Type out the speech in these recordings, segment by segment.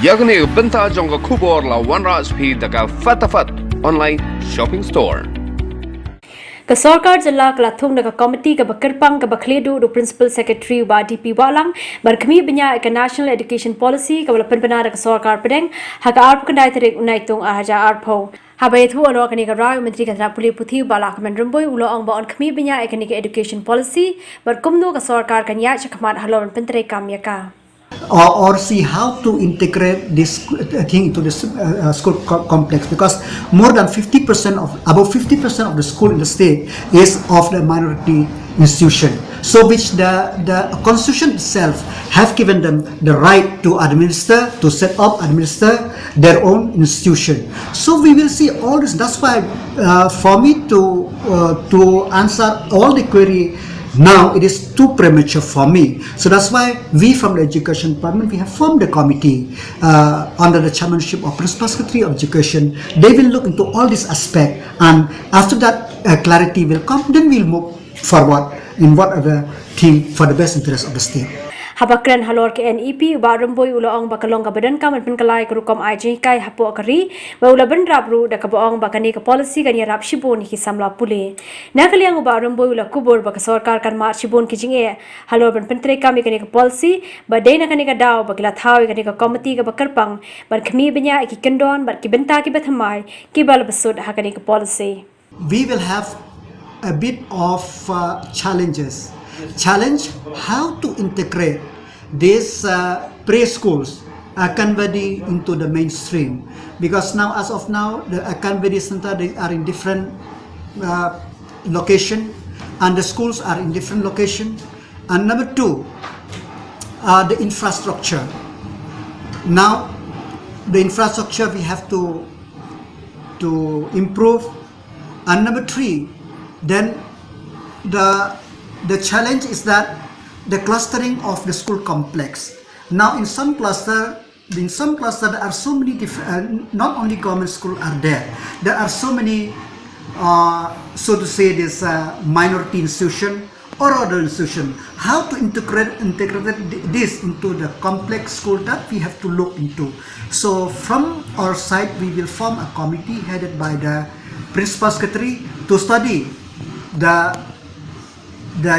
Yakni benta jongga kubor la OneRaspP daga fatafat online shopping store. Ka sarkar jilla kalathung naga committee ka bakarpang ka bakhledu do principal secretary ba DP Walang barkami banya ka national education policy ka wala penbenar ka sarkar pedeng haka arp kendai terik unaitung ahaja arpho habai thu anor kani ka rai menteri ka puli puthi bala ka menremboi ulo ong ba on khami banya ekani ka education policy barkumno ka sarkar kanya chakmat halon pentre kamya ka or see how to integrate this thing into the school complex, because more than 50% of above 50% of the school in the state is of the minority institution, so which the constitution itself have given them the right to set up administer their own institution. So we will see all this. That's why for me to answer all the query now, it is too premature for me. So that's why we from the Education Department, we have formed a committee under the chairmanship of Principal Secretary of Education. They will look into all this aspect, and after that clarity will come, then we'll move forward in whatever thing for the best interest of the state. Habakran halor ke NEP ba remboi ulo ong bakalong ka badan ka manpen kalai ka rukom IJ kai hapo akari ba ula ban rabru da ka boong ba kani ka policy kani rap shibon ki samla pule nakaliang ba remboi ula kubur ba ka sarkar kan ma shibon ki jinge halor ban pentre kami kani ka policy ba dei na kani ka daw ba kila thawi kani ka committee ka bakarpang bar khmi banya ki kendon bar ki benta ki bathamai ki bal basud ha kani ka policy. We will have a bit of challenge how to integrate these preschools Akanvadi into the mainstream, because now, as of now, the Akanvadi center, they are in different location, and the schools are in different location. And number two, the infrastructure. Now the infrastructure we have to improve. And number three, then the challenge is that the clustering of the school complex. Now in some cluster there are so many different, not only government school are there are so many so to say this minority institution or other institution. How to integrate this into the complex school, that we have to look into. So from our side, we will form a committee headed by the Principal Secretary to study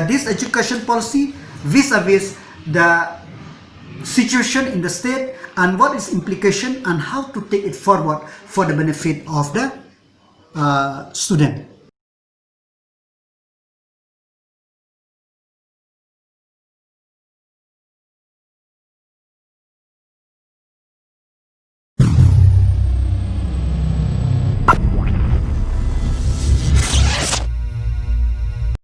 this education policy vis-a-vis the situation in the state and what is implication and how to take it forward for the benefit of the student.